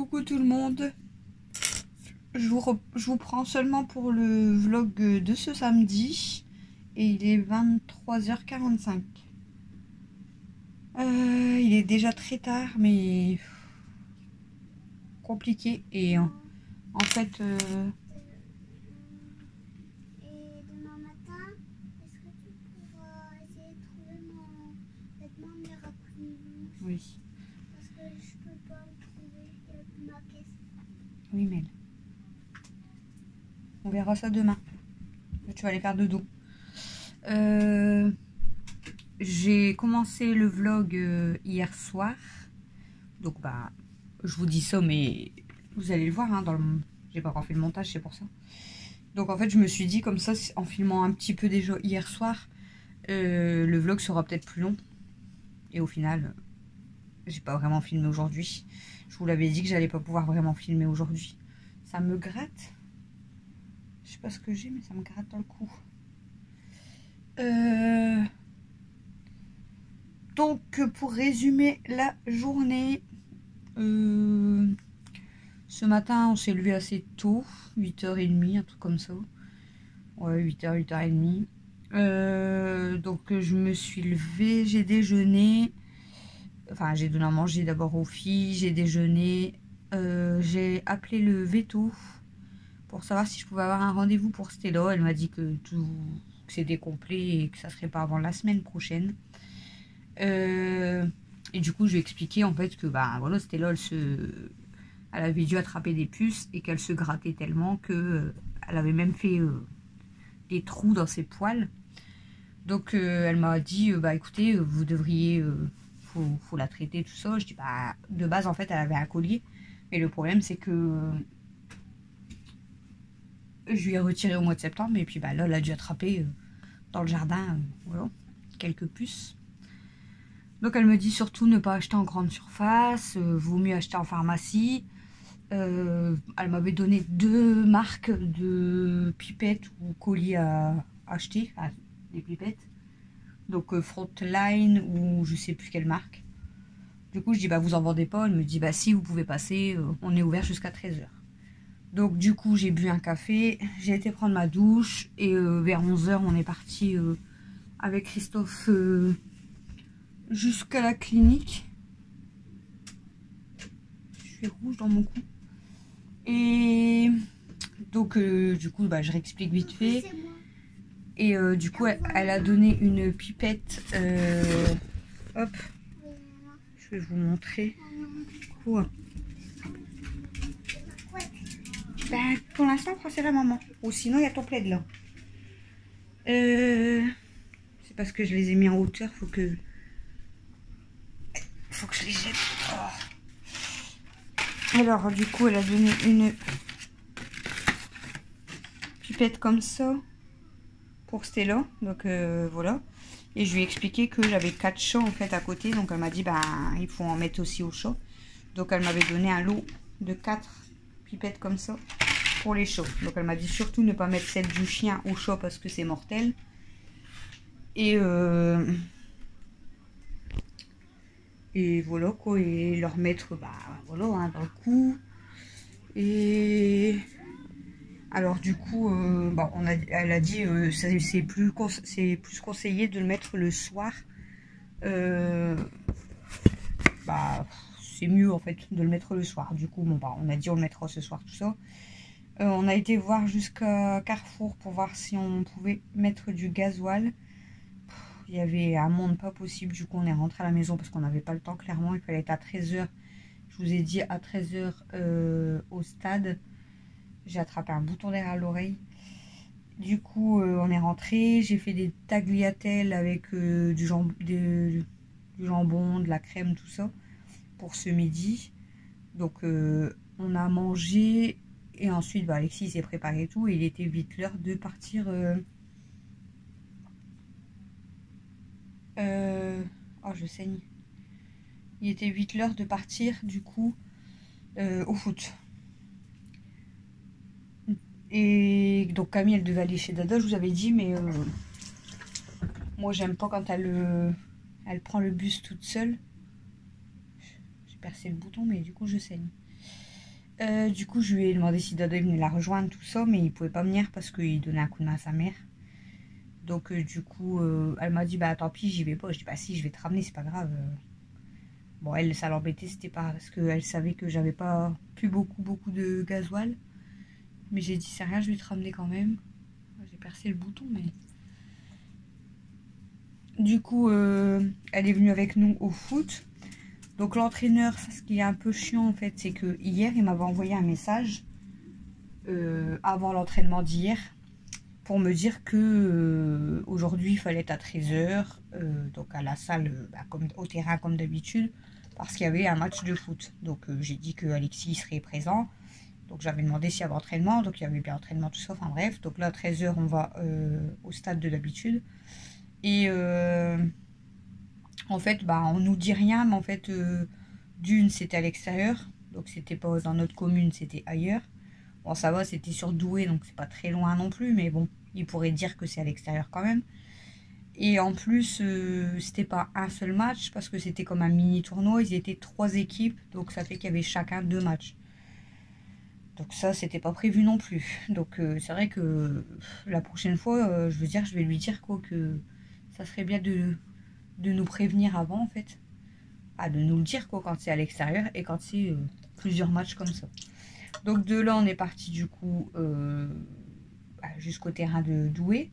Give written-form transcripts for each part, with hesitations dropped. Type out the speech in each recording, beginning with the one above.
Coucou tout le monde, je vous prends seulement pour le vlog de ce samedi et il est 23h45. Il est déjà très tard mais compliqué et en fait... Et demain matin, est-ce que tu pourras essayer de trouver mon vêtement miraculeux? Oui. Parce que je peux pas le trouver, il y a plus ma caisse. Oui Mel. On verra ça demain. Tu vas aller faire dodo. J'ai commencé le vlog hier soir. Donc bah je vous dis ça mais vous allez le voir hein, j'ai pas encore fait le montage, c'est pour ça. Donc en fait je me suis dit comme ça en filmant un petit peu déjà hier soir, le vlog sera peut-être plus long. Et au final j'ai pas vraiment filmé aujourd'hui. Je vous l'avais dit que j'allais pas pouvoir vraiment filmer aujourd'hui. Ça me gratte. Je sais pas ce que j'ai mais ça me gratte dans le cou. Donc pour résumer la journée, ce matin on s'est levé assez tôt, 8h30, un truc comme ça. Ouais, 8h, 8h30. Donc je me suis levée, j'ai déjeuné. Enfin j'ai donné à manger d'abord aux filles, j'ai déjeuné. J'ai appelé le veto pour savoir si je pouvais avoir un rendez-vous pour Stella. Elle m'a dit que c'était complet et que ça serait pas avant la semaine prochaine. Et du coup je lui ai expliqué en fait que bah voilà, Stella elle avait dû attraper des puces et qu'elle se grattait tellement que elle avait même fait des trous dans ses poils. Donc elle m'a dit bah écoutez, vous devriez faut la traiter, tout ça. Je dis bah de base en fait elle avait un collier, mais le problème c'est que je lui ai retiré au mois de septembre et puis bah là elle a dû attraper dans le jardin voilà, quelques puces. Donc elle me dit surtout ne pas acheter en grande surface, vaut mieux acheter en pharmacie. Elle m'avait donné 2 marques de pipettes ou colliers à acheter, enfin, des pipettes. Donc Frontline ou je sais plus quelle marque. Du coup je dis bah vous en vendez pas. Elle me dit bah si vous pouvez passer, on est ouvert jusqu'à 13h. Donc du coup j'ai bu un café, j'ai été prendre ma douche et vers 11h on est parti avec Christophe jusqu'à la clinique. Je suis rouge dans mon cou. Et donc du coup bah, je réexplique vite fait. Et du coup elle a donné une pipette. Hop. Je vais vous montrer. Quoi? Ben, pour l'instant c'est la maman. Ou sinon il y a ton plaid là. C'est parce que je les ai mis en hauteur. Faut que je les jette. Oh. Alors du coup elle a donné une pipette comme ça pour Stella, donc voilà. Et je lui ai expliqué que j'avais 4 chats en fait à côté, donc elle m'a dit ben il faut en mettre aussi aux chats. Donc elle m'avait donné un lot de 4 pipettes comme ça pour les chats. Donc elle m'a dit surtout ne pas mettre celle du chien au chat parce que c'est mortel. Et voilà quoi, et leur mettre bah voilà hein, dans le cou. Et alors du coup bah, elle a dit c'est plus conseillé de le mettre le soir. Bah c'est mieux en fait de le mettre le soir. Du coup bon bah on a dit on le mettra ce soir tout ça. On a été voir jusqu'à Carrefour pour voir si on pouvait mettre du gasoil. Il y avait un monde pas possible, du coup on est rentré à la maison parce qu'on n'avait pas le temps clairement. Il fallait être à 13h. Je vous ai dit à 13h au stade. J'ai attrapé un bouton d'air à l'oreille. Du coup on est rentré. J'ai fait des tagliatelles avec du jambon, de la crème, tout ça pour ce midi. Donc on a mangé et ensuite bah, Alexis s'est préparé tout et il était vite l'heure de partir oh je saigne. Il était 8 l'heure de partir du coup au foot. Et donc Camille elle devait aller chez Dada, je vous avais dit, mais moi j'aime pas quand elle prend le bus toute seule. J'ai percé le bouton mais du coup je saigne. Du coup, je lui ai demandé si Dada venait la rejoindre, tout ça, mais il pouvait pas venir parce qu'il donnait un coup de main à sa mère. Donc, du coup, elle m'a dit, bah tant pis, j'y vais pas. Je dis, bah si, je vais te ramener, c'est pas grave. Bon, elle, ça l'embêtait, c'était pas parce qu'elle savait que j'avais pas plus beaucoup de gasoil. Mais j'ai dit, c'est rien, je vais te ramener quand même. J'ai percé le bouton, mais. Du coup, elle est venue avec nous au foot. Donc l'entraîneur, ce qui est un peu chiant en fait, c'est que hier, il m'avait envoyé un message avant l'entraînement d'hier pour me dire que aujourd'hui, il fallait être à 13h, donc à la salle, comme, au terrain comme d'habitude, parce qu'il y avait un match de foot. Donc j'ai dit que Alexis serait présent. Donc j'avais demandé s'il y avait entraînement, donc il y avait bien entraînement, tout ça, enfin bref. Donc là, à 13h, on va au stade de d'habitude. Et en fait, bah, on nous dit rien, mais en fait, d'une, c'était à l'extérieur. Donc, c'était pas dans notre commune, c'était ailleurs. Bon, ça va, c'était sur Douai, donc c'est pas très loin non plus, mais bon, ils pourraient dire que c'est à l'extérieur quand même. Et en plus, c'était pas un seul match, parce que c'était comme un mini tournoi. Ils étaient 3 équipes, donc ça fait qu'il y avait chacun 2 matchs. Donc ça, c'était pas prévu non plus. Donc c'est vrai que la prochaine fois, je veux dire, je vais lui dire quoi, que ça serait bien de nous prévenir avant en fait. Ah, de nous le dire quoi quand c'est à l'extérieur et quand c'est plusieurs matchs comme ça. Donc de là on est parti du coup jusqu'au terrain de Douai.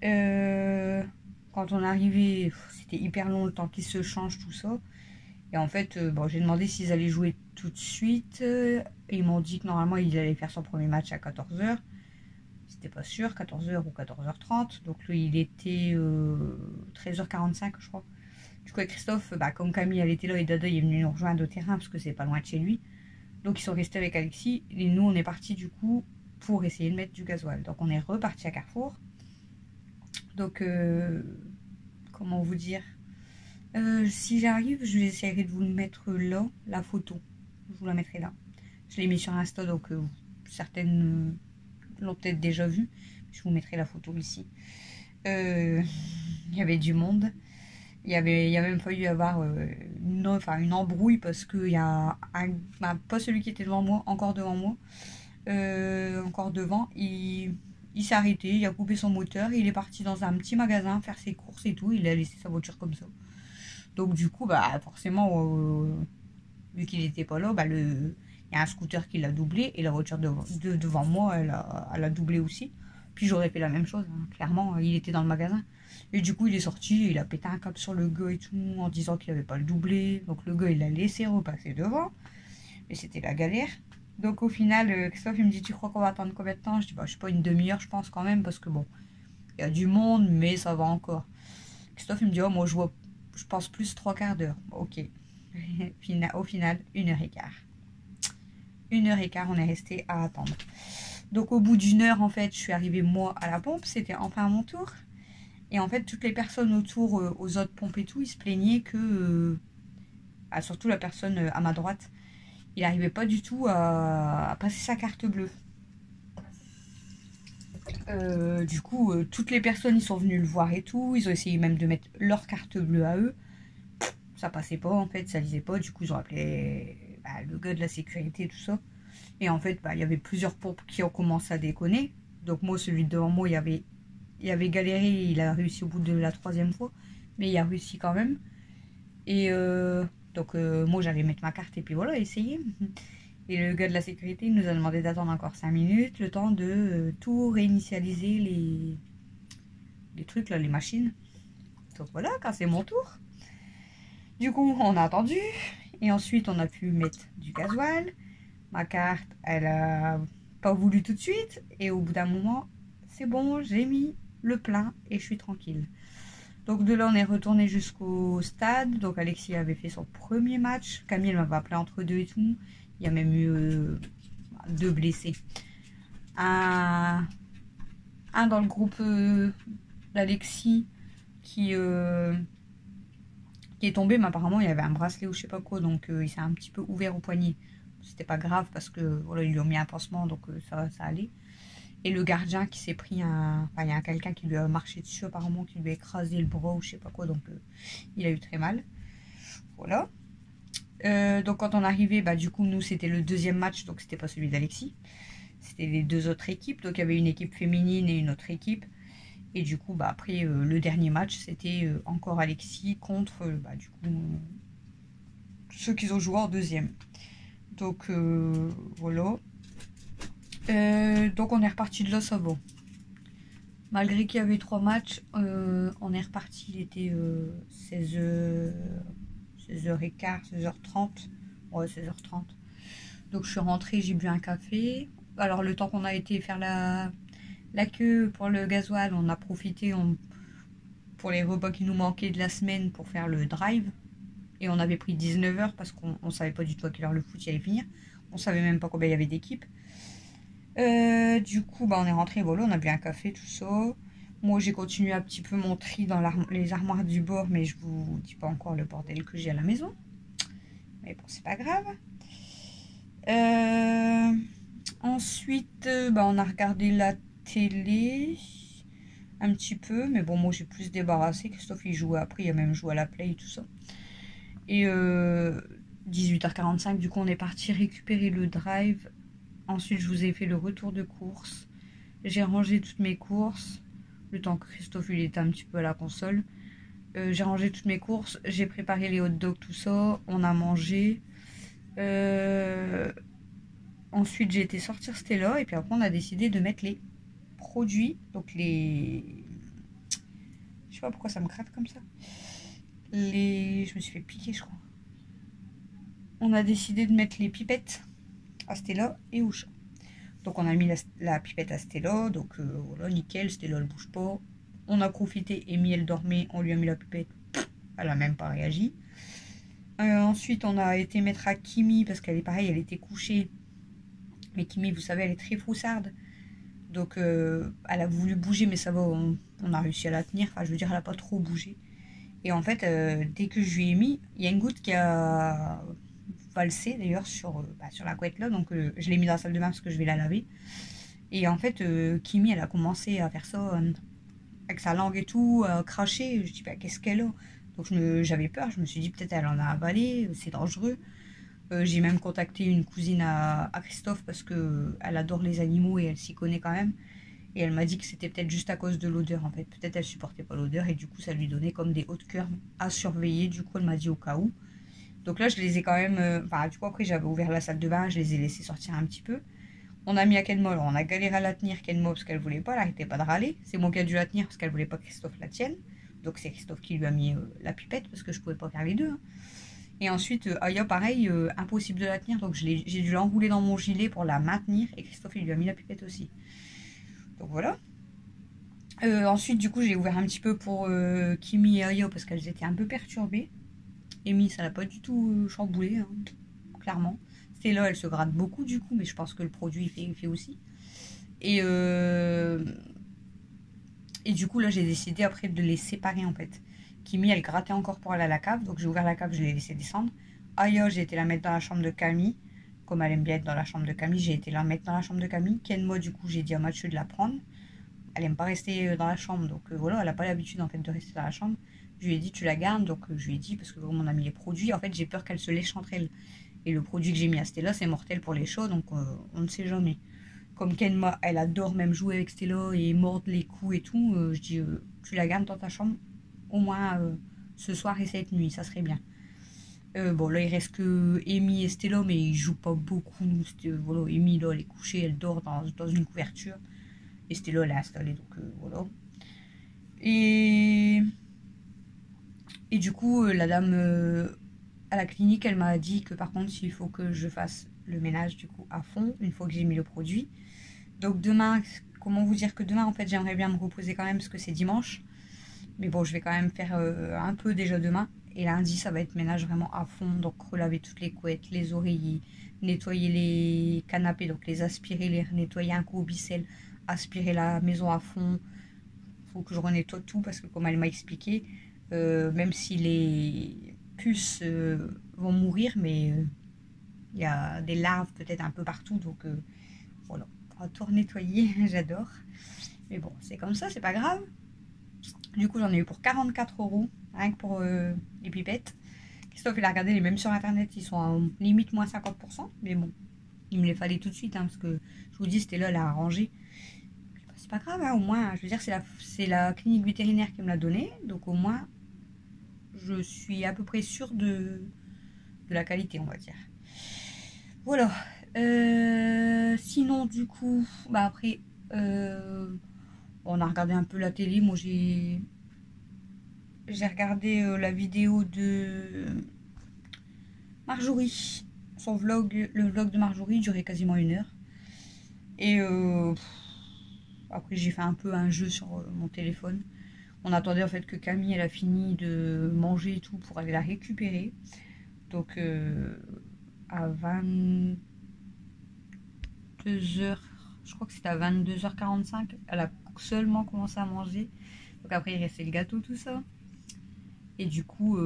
Quand on est arrivé, c'était hyper long le temps qu'ils se changent tout ça. Et en fait, bon, j'ai demandé s'ils allaient jouer tout de suite. Et ils m'ont dit que normalement il allait faire son premier match à 14h. C'était pas sûr, 14h ou 14h30. Donc lui il était 13h45 je crois. Du coup, avec Christophe, comme Camille, elle était là et Dada, il est venu nous rejoindre au terrain parce que c'est pas loin de chez lui. Donc, ils sont restés avec Alexis. Et nous, on est partis du coup pour essayer de mettre du gasoil. Donc, on est reparti à Carrefour. Donc, comment vous dire, si j'arrive, je vais essayer de vous le mettre là, la photo. Je vous la mettrai là. Je l'ai mis sur Insta, donc certaines l'ont peut-être déjà vu. Je vous mettrai la photo ici. Il y avait du monde. Il y a même failli y avoir une embrouille parce qu'il y a pas celui qui était devant moi, encore devant moi, encore devant, il s'est arrêté, il a coupé son moteur, il est parti dans un petit magasin faire ses courses et tout, il a laissé sa voiture comme ça. Donc du coup, forcément, vu qu'il n'était pas là, il y a un scooter qui l'a doublé et la voiture devant moi, elle a doublé aussi. Puis j'aurais fait la même chose, hein. Clairement, il était dans le magasin. Et du coup, il est sorti, il a pété un câble sur le gars et tout, en disant qu'il n'avait pas le doublé. Donc le gars, il l'a laissé repasser devant. Mais c'était la galère. Donc au final, Christophe, il me dit, tu crois qu'on va attendre combien de temps? Je dis, je sais pas, une demi-heure, je pense quand même, parce que bon, il y a du monde, mais ça va encore. Christophe, il me dit, oh, moi, je pense plus 3/4 d'heure. Ok. Au final, 1h15. 1h15, on est resté à attendre. Donc au bout d'une heure, en fait, je suis arrivée moi à la pompe, c'était enfin mon tour. Et en fait, toutes les personnes autour, aux autres pompes et tout, ils se plaignaient que, surtout la personne à ma droite, il n'arrivait pas du tout à passer sa carte bleue. Du coup, toutes les personnes, ils sont venus le voir et tout, ils ont essayé même de mettre leur carte bleue à eux. Ça passait pas en fait, ça lisait pas, du coup ils ont appelé le gars de la sécurité, tout ça. Et en fait, il y avait plusieurs pompes qui ont commencé à déconner. Donc moi, celui devant moi, il avait galéré, il a réussi au bout de la 3e fois. Mais il a réussi quand même. Et donc moi, j'allais mettre ma carte et puis voilà, essayer. Et le gars de la sécurité, il nous a demandé d'attendre encore 5 minutes, le temps de tout réinitialiser les trucs, là, les machines. Donc voilà, quand c'est mon tour. Du coup, on a attendu. Et ensuite, on a pu mettre du gasoil. Ma carte, elle a pas voulu tout de suite. Et au bout d'un moment, c'est bon, j'ai mis le plein et je suis tranquille. Donc de là, on est retourné jusqu'au stade. Donc Alexis avait fait son premier match. Camille m'avait appelé entre deux et tout. Il y a même eu 2 blessés. Un dans le groupe d'Alexis qui est tombé, mais apparemment il y avait un bracelet ou je sais pas quoi. Donc il s'est un petit peu ouvert au poignet. C'était pas grave parce que voilà, ils lui ont mis un pansement, donc ça allait. Et le gardien qui s'est pris il y a quelqu'un qui lui a marché dessus apparemment, qui lui a écrasé le bras ou je sais pas quoi, donc il a eu très mal. Voilà. Donc quand on arrivait, bah, du coup nous c'était le deuxième match, donc c'était pas celui d'Alexis. C'était les deux autres équipes, donc il y avait une équipe féminine et une autre équipe. Et du coup, bah, après le dernier match, c'était encore Alexis contre bah, du coup, ceux qui ont joué en deuxième. Donc voilà. Donc on est reparti de là, ça va. Malgré qu'il y avait 3 matchs, on est reparti, il était 16h, 16h15, 16h30. Ouais, 16h30. Donc je suis rentrée, j'ai bu un café. Alors le temps qu'on a été faire la queue pour le gasoil, on a profité pour les repas qui nous manquaient de la semaine pour faire le drive. Et on avait pris 19h parce qu'on ne savait pas du tout à quelle heure le foot allait finir. On savait même pas combien il y avait d'équipes. Du coup, bah, on est rentré, voilà, on a bu un café, tout ça. Moi, j'ai continué un petit peu mon tri dans les armoires du bord, mais je vous dis pas encore le bordel que j'ai à la maison. Mais bon, c'est pas grave. Ensuite, bah, on a regardé la télé un petit peu, mais bon, moi j'ai plus débarrassé. Christophe il jouait après, il a même joué à la play et tout ça. Et 18h45, du coup, on est parti récupérer le drive. Ensuite, je vous ai fait le retour de course. J'ai rangé toutes mes courses. Le temps que Christophe il était un petit peu à la console. J'ai rangé toutes mes courses. J'ai préparé les hot dogs, tout ça. On a mangé. Ensuite, j'ai été sortir Stella. Et puis après, on a décidé de mettre les produits. Donc les... Je sais pas pourquoi ça me gratte comme ça. Je me suis fait piquer, je crois. On a décidé de mettre les pipettes à Stella et au chat. Donc on a mis la pipette à Stella, donc voilà, nickel, Stella elle bouge pas. On a profité, Amy elle dormait, on lui a mis la pipette, elle a même pas réagi. Ensuite on a été mettre à Kimi, parce qu'elle est pareille, elle était couchée. Mais Kimi, vous savez, elle est très froussarde. Donc elle a voulu bouger, mais ça va, on a réussi à la tenir. Enfin, je veux dire, elle a pas trop bougé. Et en fait, dès que je lui ai mis, il y a une goutte qui a valsé d'ailleurs sur la couette là. Donc je l'ai mis dans la salle de bain parce que je vais la laver. Et en fait, Kimi, elle a commencé à faire ça avec sa langue et tout, à cracher. Je dis, bah, qu'est-ce qu'elle a? Donc j'avais peur, je me suis dit, peut-être elle en a avalé, c'est dangereux. J'ai même contacté une cousine à Christophe parce qu'elle adore les animaux et elle s'y connaît quand même. Et elle m'a dit que c'était peut-être juste à cause de l'odeur en fait. Peut-être elle supportait pas l'odeur et du coup ça lui donnait comme des hautes cœurs à surveiller. Du coup elle m'a dit au cas où. Donc là je les ai quand même... Enfin du coup après j'avais ouvert la salle de bain, je les ai laissés sortir un petit peu. On a mis à Kenmo, alors on a galéré à la tenir Kenmo parce qu'elle voulait pas, elle arrêtait pas de râler. C'est moi qui a dû la tenir parce qu'elle voulait pas que Christophe la tienne. Donc c'est Christophe qui lui a mis la pipette parce que je pouvais pas faire les deux. Hein. Et ensuite Aya pareil, impossible de la tenir donc j'ai dû l'enrouler dans mon gilet pour la maintenir et Christophe il lui a mis la pipette aussi. Donc voilà. Ensuite, du coup, j'ai ouvert un petit peu pour Kimi et Aya parce qu'elles étaient un peu perturbées. Amy, ça l'a pas du tout chamboulé, hein, clairement. Stella, elle se gratte beaucoup du coup, mais je pense que le produit fait aussi. Et du coup, là, j'ai décidé après de les séparer en fait. Kimi, elle grattait encore pour aller à la cave, donc j'ai ouvert la cave, je l'ai laissé descendre. Aya, j'ai été la mettre dans la chambre de Camille. Comme elle aime bien être dans la chambre de Camille, j'ai été la mettre dans la chambre de Camille. Kenmo, du coup, j'ai dit à Mathieu de la prendre. Elle aime pas rester dans la chambre, donc voilà, elle a pas l'habitude en fait de rester dans la chambre. Je lui ai dit tu la gardes, donc je lui ai dit parce que comme on a mis les produits, en fait j'ai peur qu'elle se lèche entre elles. Et le produit que j'ai mis à Stella c'est mortel pour les chats, donc on ne sait jamais. Comme Kenma, elle adore même jouer avec Stella et mordre les coups et tout, je dis tu la gardes dans ta chambre, au moins ce soir et cette nuit, ça serait bien. Bon là il reste que Amy et Stella, mais ils jouent pas beaucoup. Voilà, Amy là elle est couchée, elle dort dans une couverture. Et c'était là, elle est installée, donc voilà. Et, et du coup, la dame à la clinique, elle m'a dit que par contre, il faut que je fasse le ménage du coup à fond, une fois que j'ai mis le produit. Donc demain, comment vous dire que demain, en fait, j'aimerais bien me reposer quand même parce que c'est dimanche. Mais bon, je vais quand même faire un peu déjà demain. Et lundi, ça va être ménage vraiment à fond. Donc relaver toutes les couettes, les oreillers, nettoyer les canapés, donc les aspirer, les nettoyer un coup au bicelle, aspirer la maison à fond. Faut que je renettoie tout parce que comme elle m'a expliqué, même si les puces vont mourir, mais il y a des larves peut-être un peu partout. Donc voilà, on va tout nettoyer, j'adore. Mais bon, c'est comme ça, c'est pas grave. Du coup, j'en ai eu pour 44 €, rien que pour les pipettes. Christophe, il a regardé les mêmes sur internet, ils sont à limite moins 50%, mais bon, il me les fallait tout de suite, hein, parce que je vous dis, c'était là, là, à ranger. C'est pas grave, hein, au moins, je veux dire, c'est la clinique vétérinaire qui me l'a donné, donc au moins, je suis à peu près sûre de la qualité, on va dire. Voilà. Sinon, du coup, bah après, on a regardé un peu la télé. Moi, j'ai regardé la vidéo de Marjorie. Son vlog, le vlog de Marjorie durait quasiment 1 heure. Et après, j'ai fait un peu un jeu sur mon téléphone. On attendait en fait que Camille elle a fini de manger et tout pour aller la récupérer. Donc à 22h, je crois que c'était à 22h45, elle a seulement commencé à manger. Donc après il restait le gâteau, tout ça. Et du coup,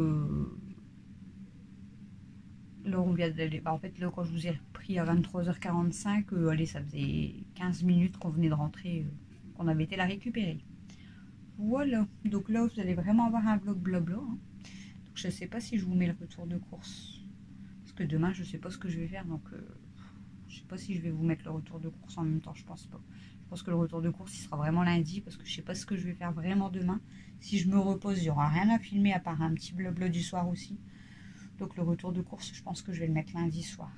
là on vient d'aller. Bah, en fait, là quand je vous ai pris à 23h45, allez, ça faisait 15 minutes qu'on venait de rentrer, qu'on avait été la récupérer. Voilà, donc là vous allez vraiment avoir un vlog blabla. Hein. Donc je sais pas si je vous mets le retour de course. Parce que demain je sais pas ce que je vais faire, donc je sais pas si je vais vous mettre le retour de course en même temps, je pense pas. Je pense que le retour de course il sera vraiment lundi parce que je sais pas ce que je vais faire vraiment demain. Si je me repose, il n'y aura rien à filmer à part un petit blabla du soir aussi. Donc le retour de course, je pense que je vais le mettre lundi soir.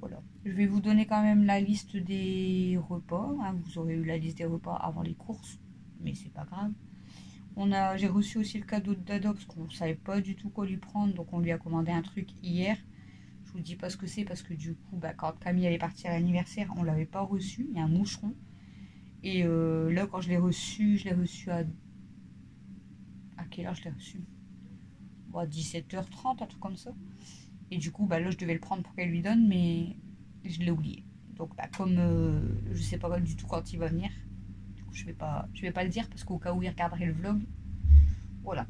Voilà. Je vais vous donner quand même la liste des repas. Hein. Vous aurez eu la liste des repas avant les courses, mais c'est pas grave. J'ai reçu aussi le cadeau de Dado parce qu'on ne savait pas du tout quoi lui prendre. Donc on lui a commandé un truc hier. Je vous dis pas ce que c'est parce que du coup, bah, quand Camille allait partir à l'anniversaire, on l'avait pas reçu. Il y a un moucheron. Et là, quand je l'ai reçu à quelle heure je l'ai reçu? Bon, à 17h30, un truc comme ça. Et du coup, bah, là, je devais le prendre pour qu'elle lui donne, mais je l'ai oublié. Donc, bah, comme je sais pas du tout quand il va venir, du coup, je vais pas le dire parce qu'au cas où il regarderait le vlog, voilà.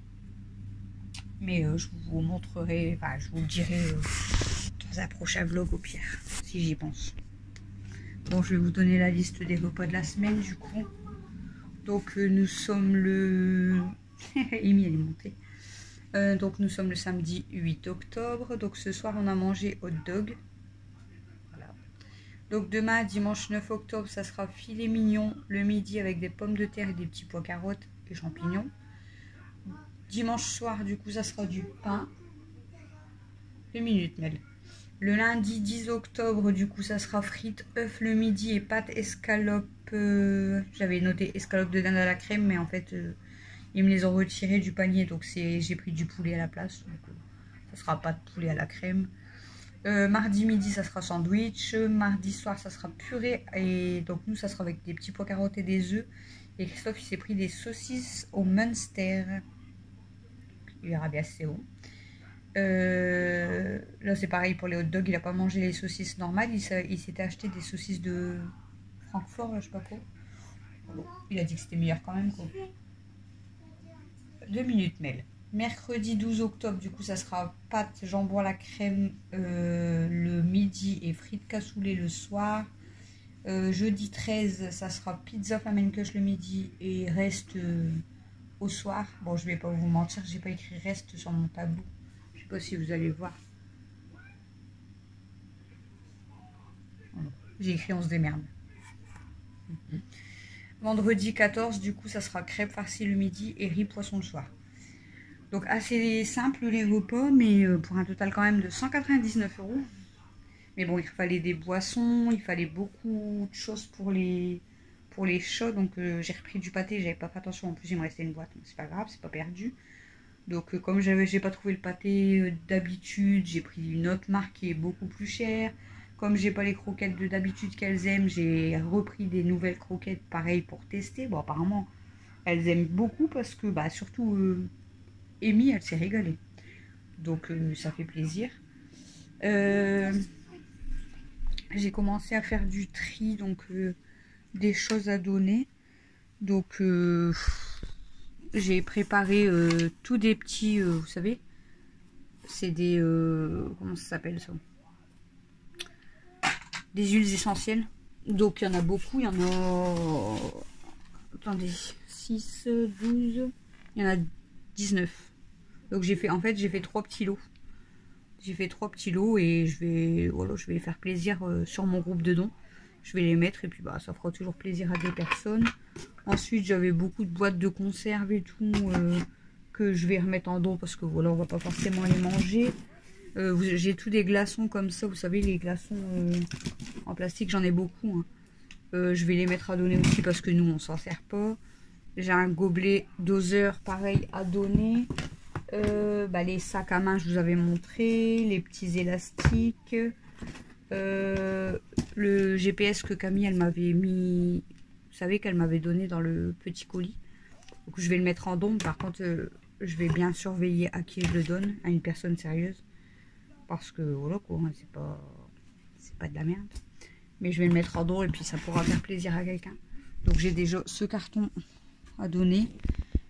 Mais je vous montrerai, enfin, je vous le dirai dans un prochain vlog au pire, si j'y pense. Bon, je vais vous donner la liste des repas de la semaine, du coup. Donc, nous sommes le... Amy, elle est montée. Donc, nous sommes le samedi 8 octobre. Donc, ce soir, on a mangé hot dog. Voilà. Donc, demain, dimanche 9 octobre, ça sera filet mignon le midi avec des pommes de terre et des petits pois carottes et champignons. Dimanche soir, du coup, ça sera du pain. 2 minutes, Mel. Le lundi 10 octobre, du coup, ça sera frites, œufs le midi et pâtes escalopes. J'avais noté escalopes de dinde à la crème, mais en fait, ils me les ont retirés du panier. Donc, j'ai pris du poulet à la place. Donc, ça sera pas de poulet à la crème. Mardi midi, ça sera sandwich. Mardi soir, ça sera purée. Et donc, nous, ça sera avec des petits pois carottes et des œufs. Et Christophe, il s'est pris des saucisses au Munster. Il verra bien c'est où. Là c'est pareil pour les hot dogs, il a pas mangé les saucisses normales, il s'était acheté des saucisses de Francfort, là, je sais pas quoi. Bon, il a dit que c'était meilleur quand même quoi. 2 minutes Mel. Mercredi 12 octobre, du coup ça sera pâtes, jambon à la crème le midi et frites cassoulet le soir. Jeudi 13, ça sera pizza flamencush le midi et reste au soir. Bon, je vais pas vous mentir, j'ai pas écrit reste sur mon tableau. Je sais pas si vous allez voir. J'ai écrit on se démerde. Vendredi 14, du coup, ça sera crêpes farcies le midi et riz poisson le soir. Donc assez simple les repas, mais pour un total quand même de 199 €. Mais bon, il fallait des boissons, il fallait beaucoup de choses pour les chats. Donc j'ai repris du pâté, j'avais pas fait attention. En plus, il me restait une boîte, donc c'est pas grave, c'est pas perdu. Donc comme j'ai pas trouvé le pâté d'habitude, j'ai pris une autre marque qui est beaucoup plus chère. Comme j'ai pas les croquettes d'habitude qu'elles aiment, j'ai repris des nouvelles croquettes pareil pour tester. Bon, apparemment, elles aiment beaucoup parce que bah surtout Amy, elle s'est régalée. Donc ça fait plaisir. J'ai commencé à faire du tri, donc des choses à donner. Donc j'ai préparé tous des petits, vous savez, c'est des, comment ça s'appelle ça? Des huiles essentielles. Donc il y en a beaucoup, il y en a, attendez, 6, 12, il y en a 19. Donc j'ai fait, en fait, j'ai fait 3 petits lots. J'ai fait 3 petits lots et je vais, voilà, je vais faire plaisir sur mon groupe de dons. Je vais les mettre et puis bah ça fera toujours plaisir à des personnes. Ensuite j'avais beaucoup de boîtes de conserve et tout que je vais remettre en don parce que voilà, on va pas forcément les manger. J'ai tous des glaçons comme ça, vous savez, les glaçons en plastique, j'en ai beaucoup. Hein. Je vais les mettre à donner aussi parce que nous on s'en sert pas. J'ai un gobelet doseur pareil à donner. Les sacs à main, je vous avais montré. Les petits élastiques. Le GPS que Camille, elle m'avait mis. Vous savez qu'elle m'avait donné dans le petit colis. Donc je vais le mettre en don. Par contre, je vais bien surveiller à qui je le donne. À une personne sérieuse. Parce que voilà quoi, c'est pas de la merde. Mais je vais le mettre en don et puis ça pourra faire plaisir à quelqu'un. Donc j'ai déjà ce carton à donner.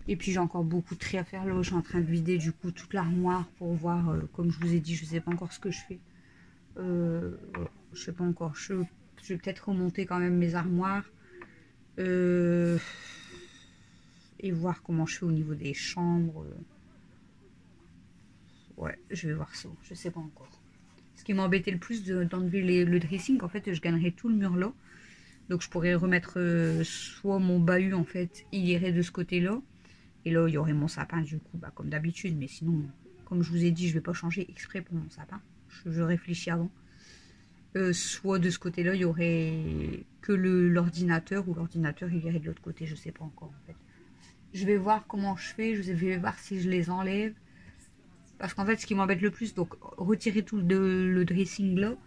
Et puis j'ai encore beaucoup de tri à faire là. Je suis en train de vider du coup toute l'armoire pour voir, comme je vous ai dit, je sais pas encore ce que je fais. Je sais pas encore. Je vais peut-être remonter quand même mes armoires. Et voir comment je fais au niveau des chambres. Ouais, je vais voir ça. Je sais pas encore. Ce qui m'embêtait le plus d'enlever le dressing, en fait, je gagnerais tout le mur là. Donc je pourrais remettre soit mon bahut, en fait, il irait de ce côté-là. Et là, il y aurait mon sapin, du coup, bah, comme d'habitude. Mais sinon, comme je vous ai dit, je vais pas changer exprès pour mon sapin. Je réfléchis avant. Soit de ce côté-là, il y aurait que l'ordinateur, ou l'ordinateur, il irait de l'autre côté. Je sais pas encore, en fait. Je vais voir comment je fais. Je vais voir si je les enlève. Parce qu'en fait, ce qui m'embête le plus, donc retirer tout le dressing là,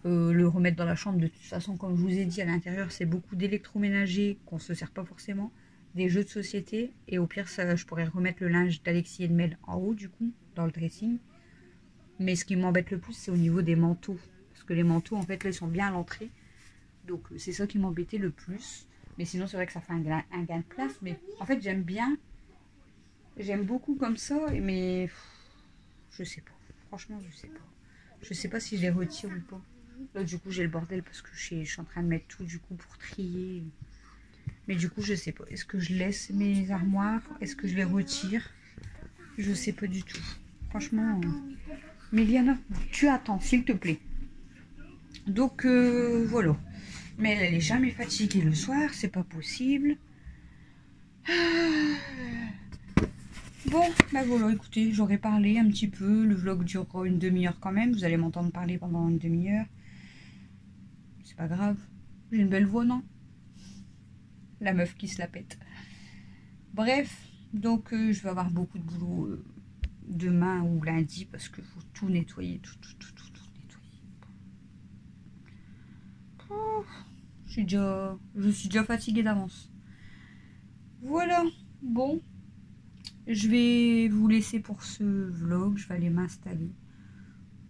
le remettre dans la chambre. De toute façon, comme je vous ai dit, à l'intérieur, c'est beaucoup d'électroménager qu'on se sert pas forcément. Des jeux de société. Et au pire, ça, je pourrais remettre le linge d'Alexis et de Mel en haut, du coup, dans le dressing. Mais ce qui m'embête le plus, c'est au niveau des manteaux. Parce que les manteaux, en fait, là, ils sont bien à l'entrée. Donc, c'est ça qui m'embêtait le plus. Mais sinon, c'est vrai que ça fait un gain de place. Mais en fait, j'aime bien. J'aime beaucoup comme ça. Mais je sais pas. Franchement, je sais pas. Je sais pas si je les retire ou pas. Là, du coup, j'ai le bordel parce que je suis en train de mettre tout, du coup, pour trier. Mais du coup, je sais pas. Est-ce que je laisse mes armoires? Est-ce que je les retire? Je sais pas du tout. Franchement. Méliana, tu attends, s'il te plaît. Donc, voilà. Mais elle est jamais fatiguée le soir. C'est pas possible. Bon, bah voilà, écoutez, j'aurais parlé un petit peu. Le vlog durera une demi-heure quand même. Vous allez m'entendre parler pendant une demi-heure. C'est pas grave. J'ai une belle voix, non? La meuf qui se la pète. Bref, donc je vais avoir beaucoup de boulot demain ou lundi parce qu'il faut tout nettoyer, tout nettoyer. Je suis déjà fatiguée d'avance. Voilà, bon, je vais vous laisser pour ce vlog, je vais aller m'installer.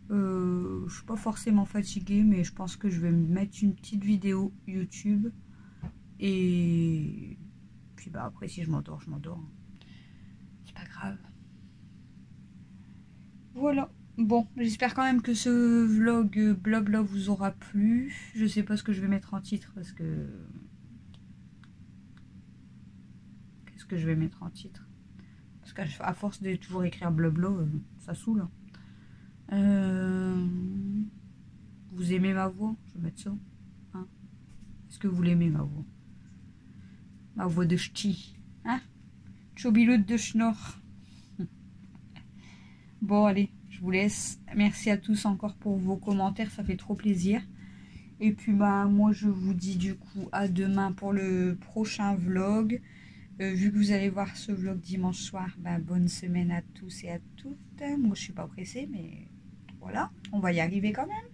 Je suis pas forcément fatiguée, mais je pense que je vais me mettre une petite vidéo YouTube et puis bah après si je m'endors, je m'endors. C'est pas grave. Voilà. Bon, j'espère quand même que ce vlog blabla vous aura plu. Je sais pas ce que je vais mettre en titre parce que... Qu'est-ce que je vais mettre en titre? Parce qu'à force de toujours écrire blabla, ça saoule. Vous aimez ma voix? Je vais mettre ça. Hein? Est-ce que vous l'aimez ma voix? Ma voix de ch'ti. Hein? Chobilout de schnorr. Bon, allez, je vous laisse. Merci à tous encore pour vos commentaires, ça fait trop plaisir. Et puis, bah, moi, je vous dis du coup à demain pour le prochain vlog. Vu que vous allez voir ce vlog dimanche soir, bah, bonne semaine à tous et à toutes. Moi, je suis pas pressée, mais voilà, on va y arriver quand même.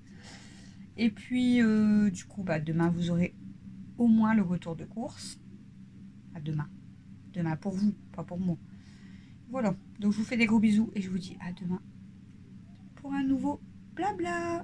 Et puis, du coup, bah, demain, vous aurez au moins le retour de course. À demain. Demain pour vous, pas pour moi. Voilà, donc je vous fais des gros bisous et je vous dis à demain pour un nouveau blabla.